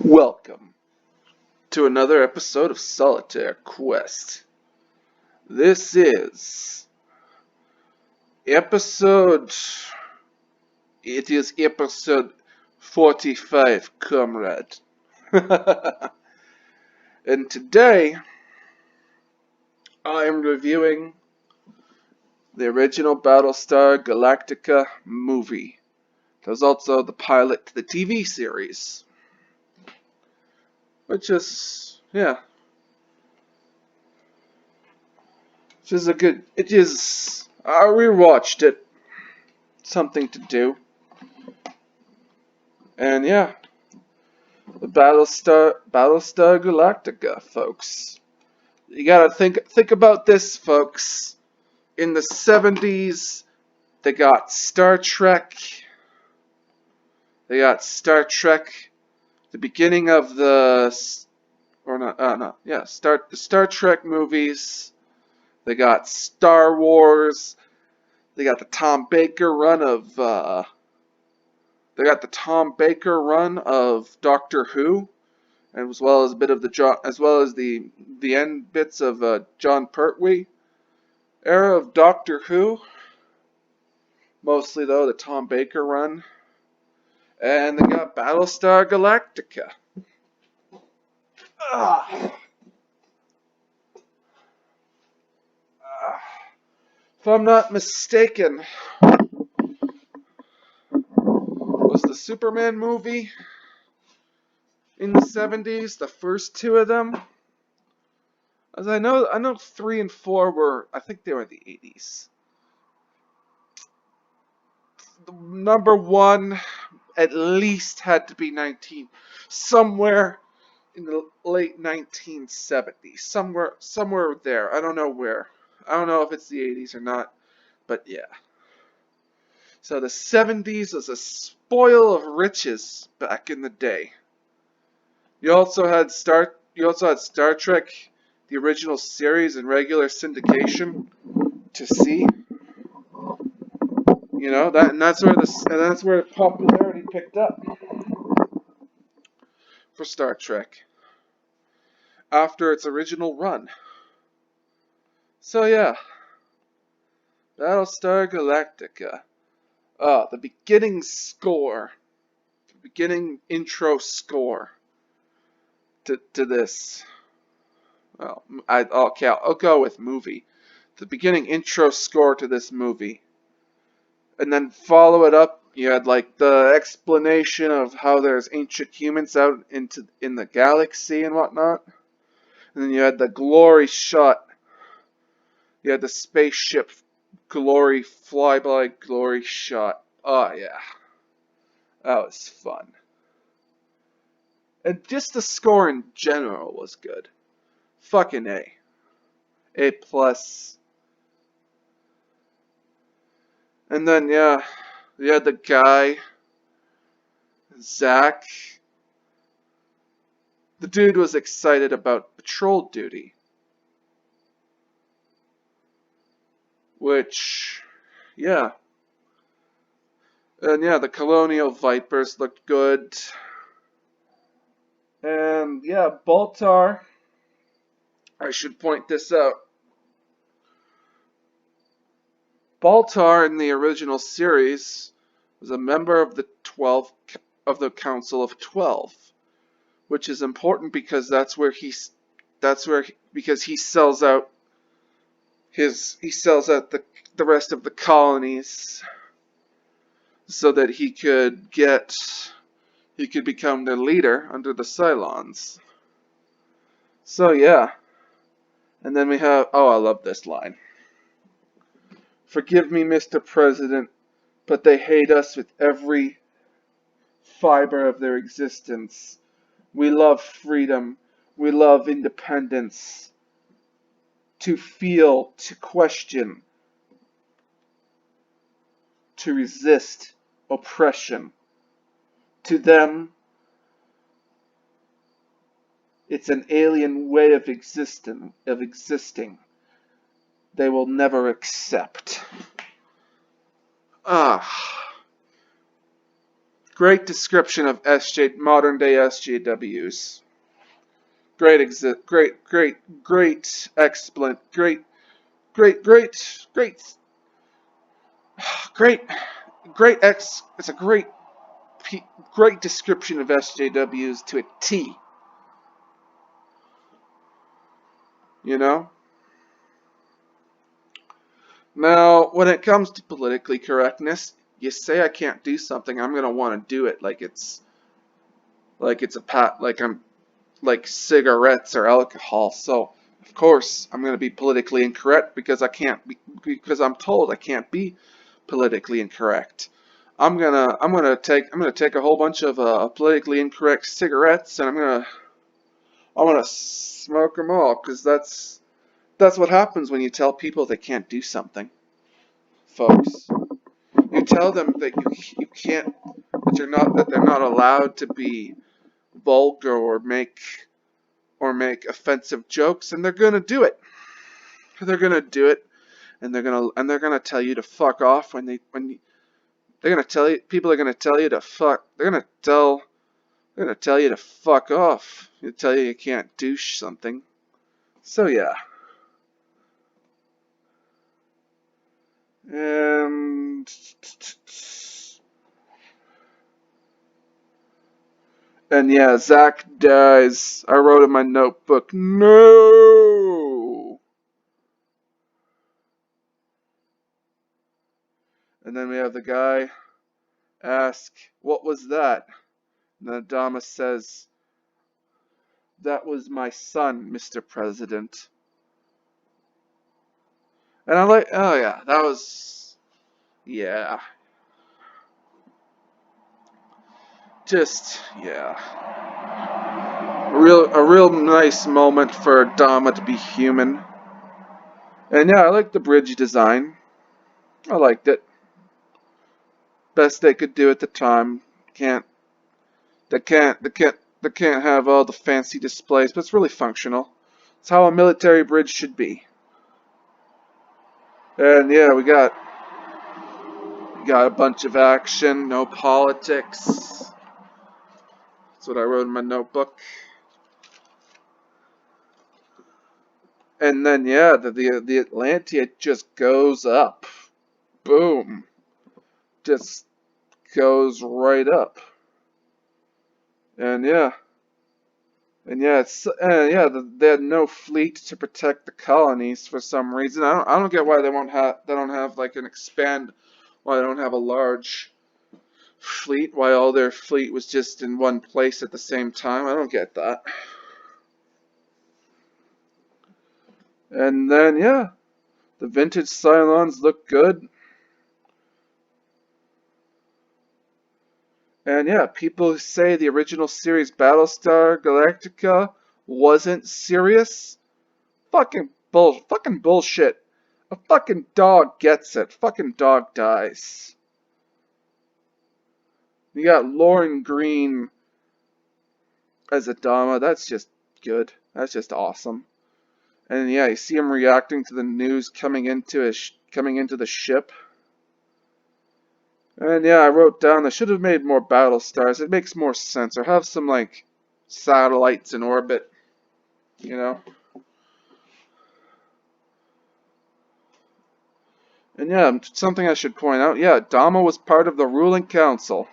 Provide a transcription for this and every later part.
Welcome to another episode of Solitaire Quest. This is episode... It is episode 45, comrade. And today, I am reviewing the original Battlestar Galactica movie. There's also the pilot to the TV series. Which is, I rewatched it. Something to do. And yeah, the Battlestar Galactica, folks. You gotta think about this, folks. In the 70s, they got Star Trek. The beginning of the Star Trek movies. They got Star Wars. They got the Tom Baker run of Doctor Who, as well as the end bits of John Pertwee era of Doctor Who. Mostly though the Tom Baker run, and they got Battlestar Galactica. If I'm not mistaken, was the Superman movie in the 70s, the first two of them? As I know 3 and 4 were, I think they were the 80s. The number 1 at least had to be somewhere in the late 1970s. Somewhere there. I don't know where. I don't know if it's the 80s or not, but yeah. So the 70s was a spoil of riches back in the day. You also had Star Trek, the original series in regular syndication to see. You know, that's where popularity picked up for Star Trek after its original run. So yeah, Battlestar Galactica. The beginning intro score to this. Well, I'll go with movie. The beginning intro score to this movie. And then follow it up, you had like the explanation of how there's ancient humans out in the galaxy and whatnot. And then you had the glory shot. You had the spaceship flyby glory shot. Oh yeah. That was fun. And just the score in general was good. Fucking A. A plus. And then, yeah, you had the guy, Zach. The dude was excited about patrol duty. Which, yeah. And yeah, the Colonial Vipers looked good. And yeah, Baltar, I should point this out. Baltar in the original series was a member of the Council of 12, which is important because because he sells out the rest of the colonies so that he could become their leader under the Cylons. So yeah. And then we have, I love this line. Forgive me, Mr. President, but they hate us with every fiber of their existence. We love freedom. We love independence. To feel, to question, to resist oppression. To them, it's an alien way of existing. They will never accept. Great description of modern day SJWs. Great, excellent, great, great, it's a great description of SJWs to a T. You know? Now, when it comes to politically correctness, you say I can't do something, I'm gonna want to do it like it's like cigarettes or alcohol. So, of course, I'm gonna be politically incorrect because because I'm told I can't be politically incorrect. I'm gonna take a whole bunch of politically incorrect cigarettes and I'm gonna smoke them all because that's what happens when you tell people they can't do something, folks. You tell them that you can't that they're not allowed to be vulgar or make offensive jokes, and they're gonna do it. They're gonna do it, and they're gonna tell you to fuck off they're gonna tell you people are gonna tell you to fuck. They're gonna tell you to fuck off. They tell you you can't do something. So yeah. And yeah, Zach dies. I wrote in my notebook, no. And then we have the guy ask, what was that? And then Adama says, that was my son, Mr. President. And I'm like, oh yeah, that was, yeah. Just, yeah. A real nice moment for Adama to be human. And yeah, I like the bridge design. I liked it. Best they could do at the time. Can't they can't have all the fancy displays, but it's really functional. It's how a military bridge should be. And yeah, we got a bunch of action, no politics. That's what I wrote in my notebook. And then yeah, the Atlantea just goes up. Boom. Just goes right up. And yeah. And yeah, they had no fleet to protect the colonies for some reason. I don't get why they don't have like why they don't have a large fleet, why all their fleet was just in one place at the same time. I don't get that. And then yeah, the vintage Cylons look good. And yeah, people who say the original series Battlestar Galactica wasn't serious, fucking bullshit. A fucking dog gets it. Fucking dog dies. You got Lauren Green as Adama. That's just good. That's just awesome. And yeah, you see him reacting to the news coming into the ship. And yeah, I wrote down they should have made more battle stars. It makes more sense, or have some like satellites in orbit. You know. And yeah, something I should point out. Yeah, Adama was part of the ruling council,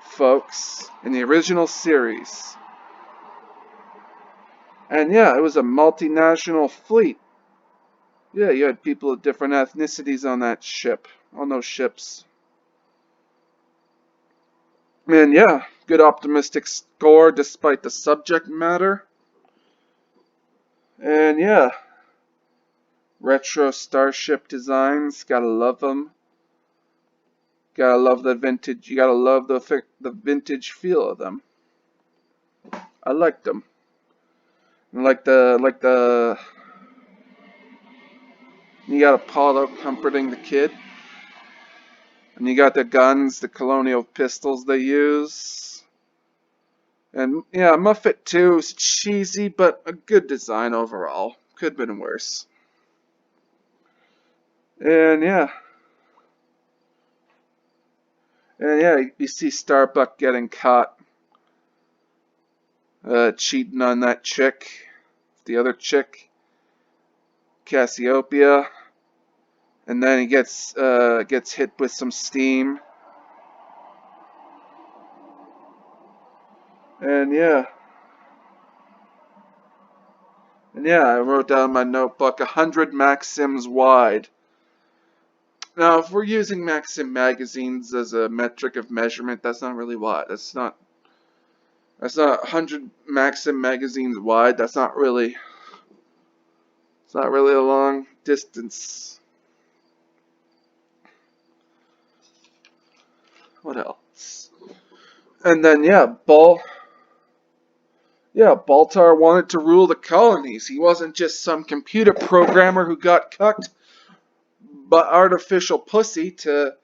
folks, in the original series. And yeah, it was a multinational fleet. Yeah, you had people of different ethnicities on that ship, on those ships. And yeah, good optimistic score despite the subject matter. And yeah, retro starship designs, gotta love them. Gotta love the vintage. You gotta love the vintage feel of them. I liked them. Like the you got Apollo comforting the kid, and you got the guns, the colonial pistols they use. And yeah, Muffet 2 is cheesy, but a good design overall. Could have been worse. And And yeah, you see Starbuck getting caught cheating on that chick, the other chick, Cassiopeia, and then he gets hit with some steam, and I wrote down in my notebook 100 maxims wide. Now, if we're using Maxim magazines as a metric of measurement, that's not really wide. That's not 100 Maxim magazines wide. It's not really a long distance. What else? And then Baltar wanted to rule the colonies. He wasn't just some computer programmer who got cucked, but artificial pussy to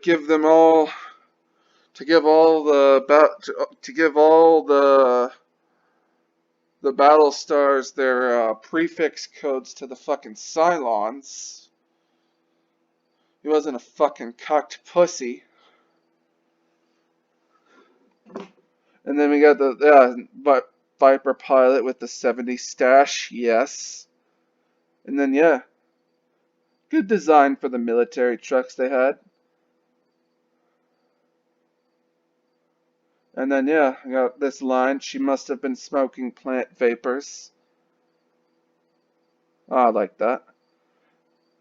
give them all to give all the Battlestars their prefix codes to the fucking Cylons. He wasn't a fucking cucked pussy. And then we got the Viper pilot with the 70 stash, yes. And then good design for the military trucks they had. And then I got this line, she must have been smoking plant vapors. Oh, I like that.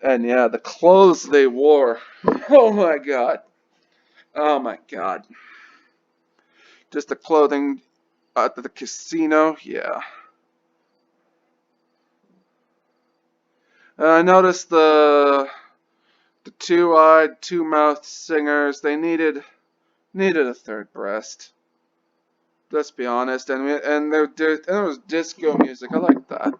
And the clothes they wore. Oh my god. Oh my god. Just the clothing at the casino, yeah. And I noticed the two-eyed, two-mouthed singers, they needed a third breast. Let's be honest. And there was disco music. I like that.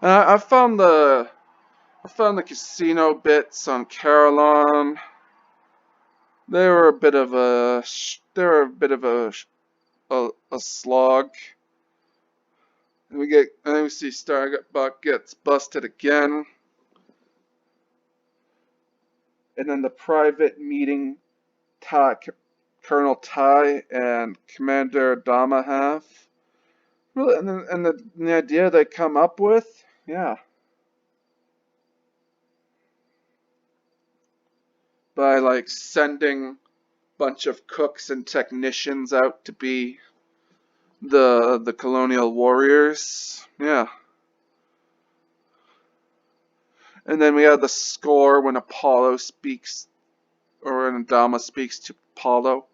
And I found the casino bits on Carillon. They were a bit of a slog. And then we see Starbuck gets busted again. And then the private meeting Colonel Ty and Commander Dama have. Really, and the idea they come up with, by like sending a bunch of cooks and technicians out to be the colonial warriors, And then we have the score when Apollo speaks, or when Dama speaks to Apollo.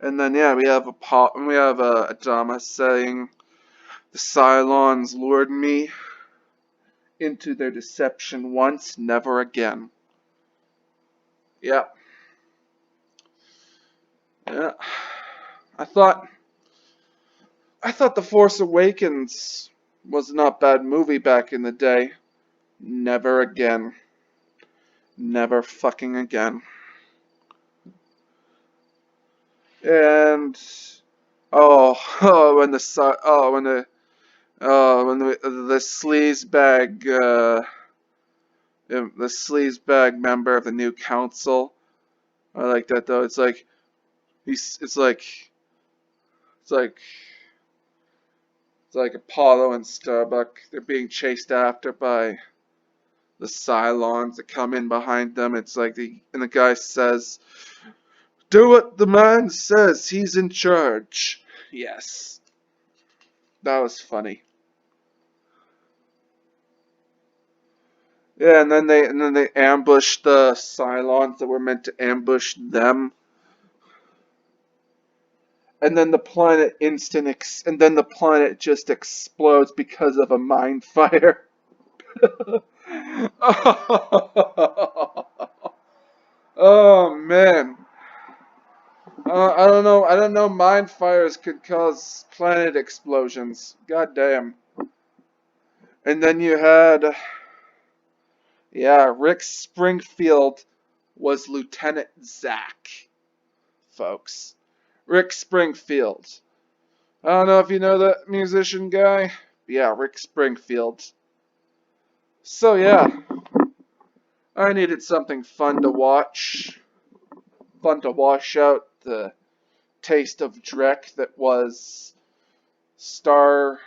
And then we have Dama saying, "The Cylons lured me into their deception once, never again." Yeah. I thought The Force Awakens was not a bad movie back in the day. Never again. Never fucking again. And when the sleazebag member of the new council. I like that though. It's like it's like Apollo and Starbuck. They're being chased after by the Cylons that come in behind them. It's like the guy says, "Do what the man says. He's in charge." Yes, that was funny. Yeah, and then they ambush the Cylons that were meant to ambush them. And then the planet just explodes because of a mind fire. Oh man. I don't know. I don't know. Mind fires could cause planet explosions. God damn. And then you had, Rick Springfield was Lieutenant Zack, folks. Rick Springfield. I don't know if you know that musician guy. Yeah, Rick Springfield. So yeah, I needed something fun to wash out the taste of Drek that was Star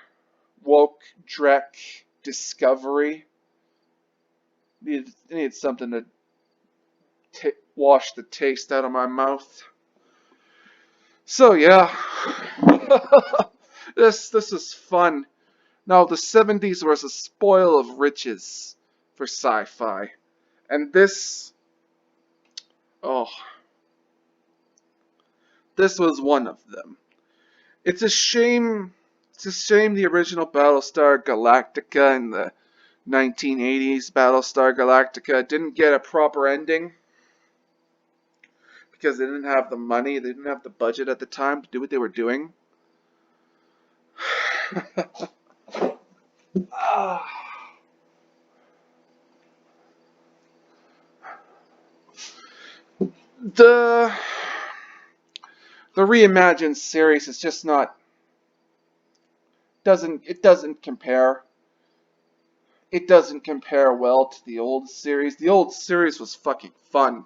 Woke Drek Discovery. Needed something to wash the taste out of my mouth. So yeah, this is fun. Now the 70s was a spoil of riches for sci-fi, and oh, this was one of them. It's a shame. It's a shame the original Battlestar Galactica and the 1980s Battlestar Galactica didn't get a proper ending because they didn't have the money, they didn't have the budget at the time to do what they were doing. the the reimagined series is just not doesn't compare. It doesn't compare well to the old series. The old series was fucking fun.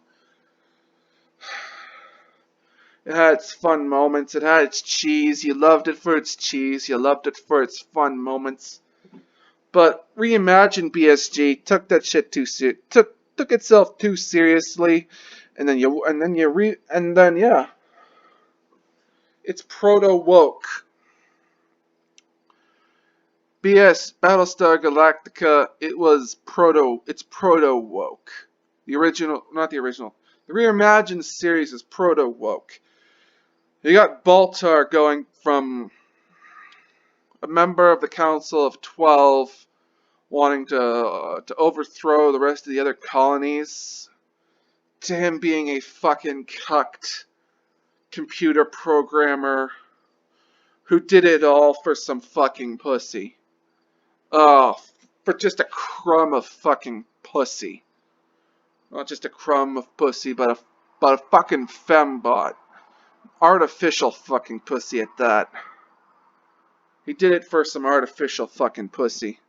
It had its fun moments. It had its cheese. You loved it for its cheese. You loved it for its fun moments. But reimagined BSG took that shit took itself too seriously, and then yeah, it's proto woke. BS Battlestar Galactica. It's proto woke. The original, not the original. The reimagined series is proto woke. You got Baltar going from a member of the Council of 12 wanting to overthrow the rest of the other colonies to him being a fucking cucked computer programmer who did it all for some fucking pussy. Oh, for just a crumb of fucking pussy. Not just a crumb of pussy, but a fucking fembot. Artificial fucking pussy at that. He did it for some artificial fucking pussy.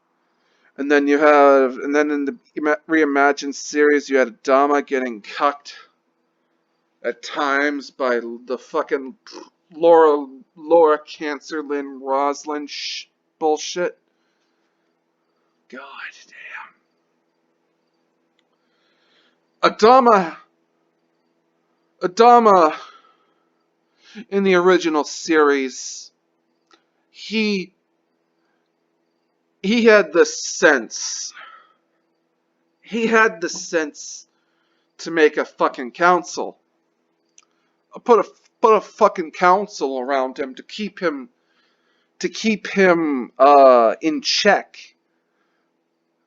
And then in the reimagined series, you had Adama getting cucked at times by the fucking Laura Cancer Lynn Roslin bullshit. God damn. Adama in the original series, he had the sense. He had the sense to make a fucking council. Put a fucking council around him to keep him in check.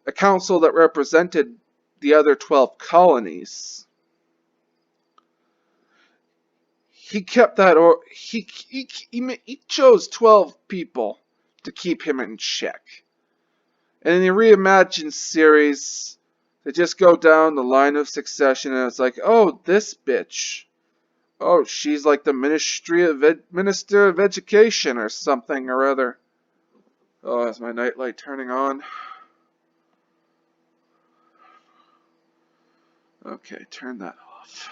A council that represented the other 12 colonies. He kept that, or he chose 12 people to keep him in check. And in the reimagined series, they just go down the line of succession, and it's like, oh, this bitch. Oh, she's like the Minister of Education or something or other. Oh, is my nightlight turning on? Okay, turn that off.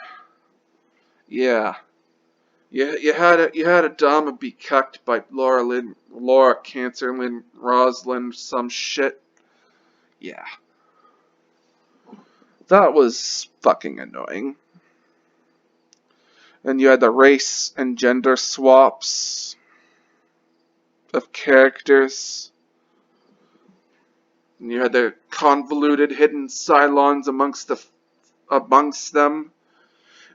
Yeah. You had Adama be cucked by Laura Cancer Lynn Roslin, some shit. Yeah. That was fucking annoying. And you had the race and gender swaps of characters. And you had the convoluted hidden Cylons amongst them.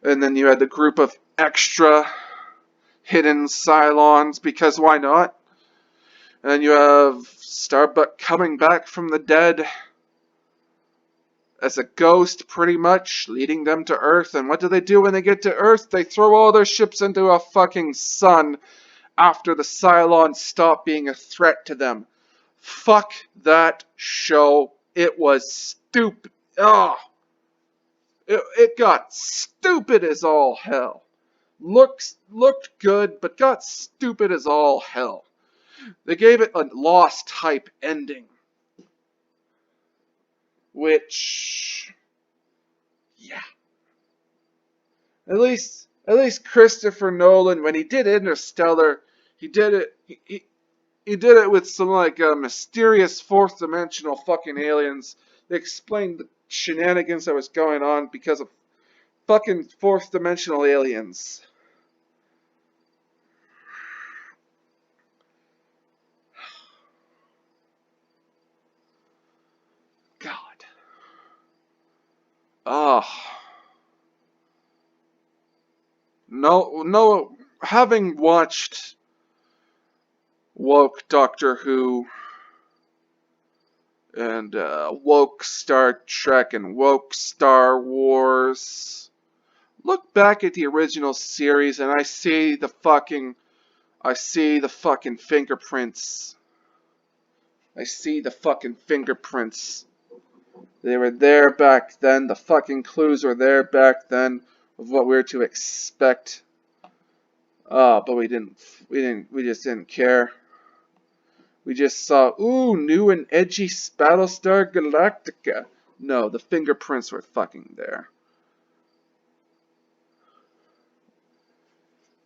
And then you had the group of extra hidden Cylons, because why not? And then you have Starbuck coming back from the dead as a ghost, pretty much, leading them to Earth. And what do they do when they get to Earth? They throw all their ships into a fucking sun after the Cylons stop being a threat to them. Fuck that show. It was stupid. Oh. It got stupid as all hell. Looked good, but got stupid as all hell. They gave it a Lost type ending, which, yeah, at least Christopher Nolan, when he did Interstellar, he did it. He did it with some like mysterious fourth dimensional fucking aliens. They explained the shenanigans that was going on because of fucking fourth dimensional aliens. God. Oh. No, no. Having watched woke Doctor Who and woke Star Trek and woke Star Wars, look back at the original series and I see the fucking fingerprints. I see the fucking fingerprints. They were there back then. The fucking clues were there back then of what we were to expect. But we just didn't care. We just saw, ooh, new and edgy Battlestar Galactica. No, the fingerprints were fucking there.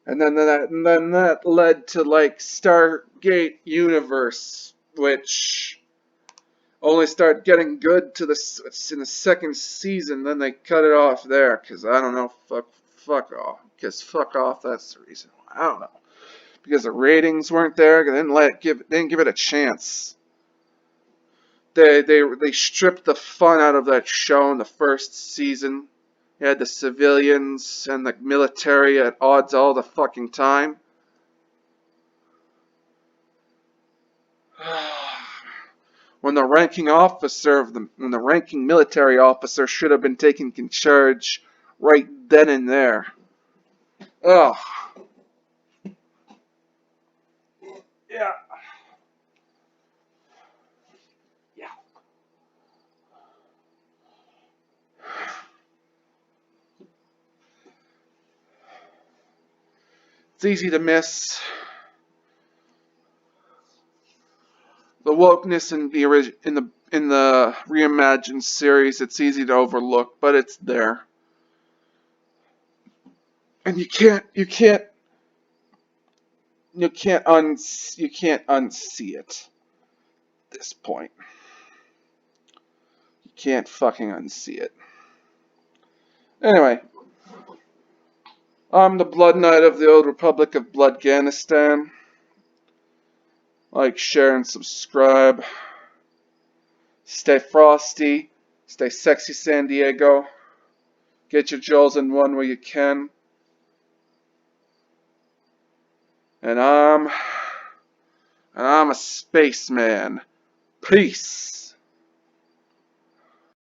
And then that led to like Stargate Universe, which only started getting good in the second season. Then they cut it off there because I don't know, fuck off. Because fuck off. That's the reason why. I don't know. Because the ratings weren't there. They didn't give it a chance. They stripped the fun out of that show in the first season. You had the civilians and the military at odds all the fucking time. When the ranking military officer should have been taking charge right then and there. Ugh. Yeah. Yeah. It's easy to miss the wokeness in the reimagined series. It's easy to overlook, but it's there, and you can't unsee it. At this point, you can't fucking unsee it. Anyway, I'm the Blood Knight of the Old Republic of Bloodganistan. Like, share, and subscribe. Stay frosty. Stay sexy, San Diego. Get your jewels in one where you can. And I'm a spaceman. Peace.